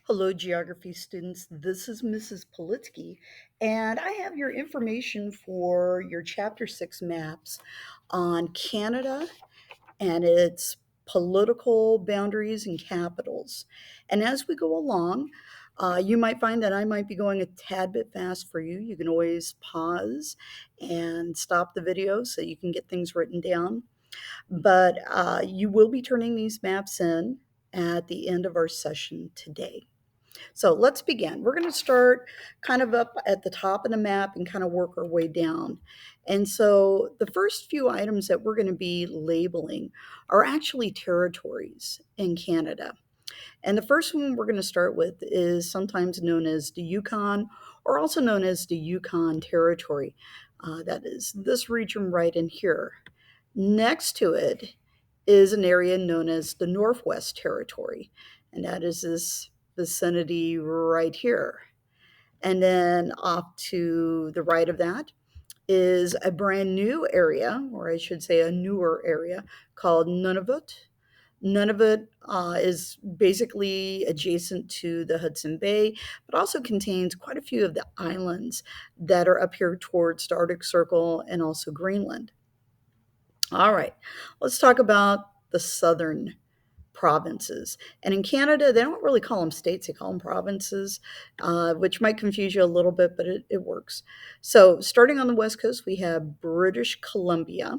Hello, geography students. This is Mrs. Politsky, and I have your information for your Chapter 6 maps on Canada and its political boundaries and capitals. And as we go along, you might find that I might be going a tad bit fast for you. You can always pause and stop the video so you can get things written down. But you will be turning these maps in at the end of our session today. So let's begin. We're going to start kind of up at the top of the map and kind of work our way down. And so the first few items that we're going to be labeling are actually territories in Canada. And the first one we're going to start with is sometimes known as the Yukon, or also known as the Yukon Territory. That is this region right in here. Next to it is an area known as the Northwest Territory, and that is this vicinity right here. And then off to the right of that is a brand new area, or I should say a newer area, called Nunavut. Nunavut is basically adjacent to the Hudson Bay, but also contains quite a few of the islands that are up here towards the Arctic Circle and also Greenland. All right, let's talk about the southern provinces. And in Canada, they don't really call them states, they call them provinces, which might confuse you a little bit, but it works. So, starting on the West Coast, we have British Columbia.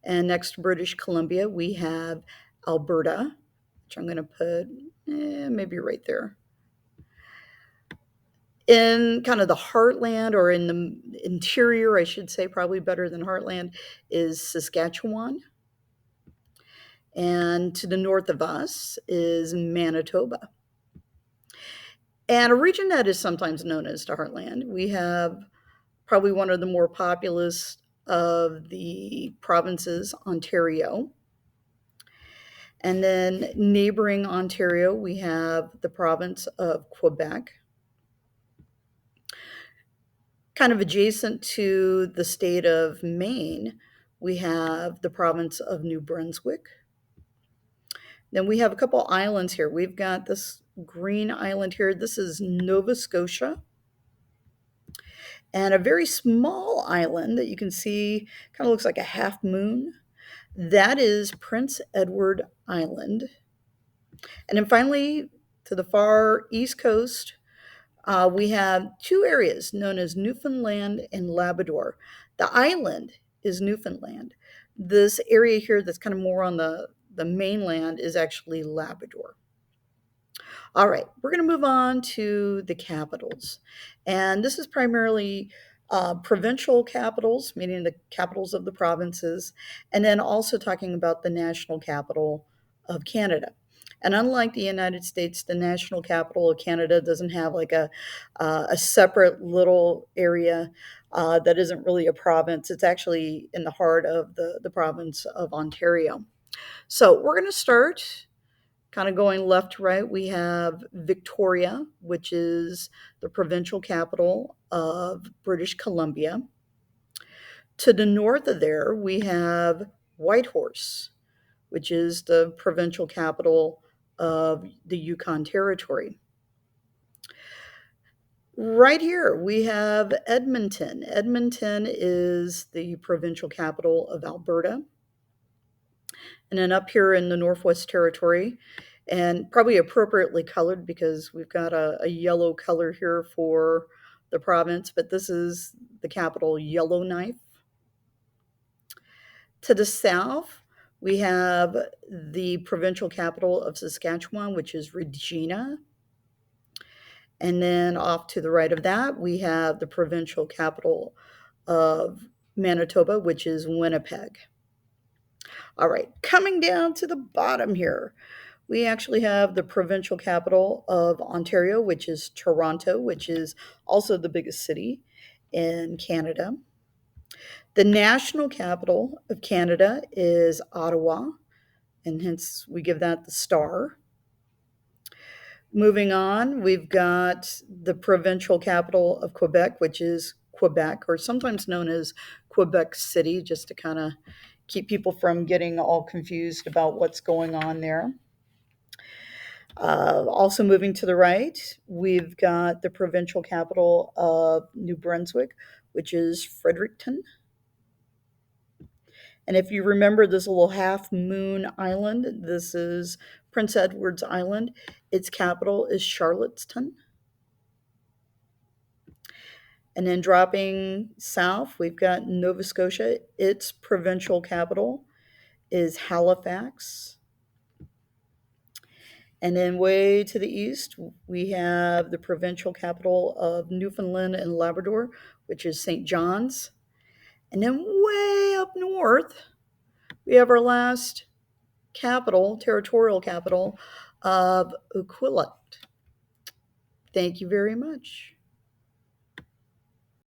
And next to British Columbia, we have Alberta, which I'm going to put maybe right there. In kind of the heartland, or in the interior, I should say, probably better than heartland, is Saskatchewan. And to the north of us is Manitoba. And a region that is sometimes known as the Heartland, we have probably one of the more populous of the provinces, Ontario. And then neighboring Ontario, we have the province of Quebec. Kind of adjacent to the state of Maine, we have the province of New Brunswick. Then we have a couple islands here. We've got this green island here. This is Nova Scotia. And a very small island that you can see kind of looks like a half moon. That is Prince Edward Island. And then finally, to the far east coast, we have two areas known as Newfoundland and Labrador. The island is Newfoundland. This area here that's kind of more on the mainland is actually Labrador. All right, we're going to move on to the capitals. And this is primarily provincial capitals, meaning the capitals of the provinces, and then also talking about the national capital of Canada. And unlike the United States, the national capital of Canada doesn't have like a separate little area that isn't really a province. It's actually in the heart of the province of Ontario. So we're going to start kind of going left to right. We have Victoria, which is the provincial capital of British Columbia. To the north of there, we have Whitehorse, which is the provincial capital of the Yukon Territory. Right here, we have Edmonton. Edmonton is the provincial capital of Alberta. And then up here in the Northwest Territory, and probably appropriately colored because we've got a yellow color here for the province, but this is the capital, Yellowknife. To the south, we have the provincial capital of Saskatchewan, which is Regina. And then off to the right of that, we have the provincial capital of Manitoba, which is Winnipeg. All right, coming down to the bottom here, we actually have the provincial capital of Ontario, which is Toronto, which is also the biggest city in Canada. The national capital of Canada is Ottawa, and hence we give that the star. Moving on, we've got the provincial capital of Quebec, which is Quebec, or sometimes known as Quebec City, just to kind of keep people from getting all confused about what's going on there. Also moving to the right, we've got the provincial capital of New Brunswick, which is Fredericton. And if you remember this little half moon island, this is Prince Edward's Island. Its capital is Charlottetown. And then dropping south, we've got Nova Scotia. Its provincial capital is Halifax. And then way to the east, we have the provincial capital of Newfoundland and Labrador, which is St. John's. And then way up north, we have our last capital, territorial capital of Uquillet. Thank you very much.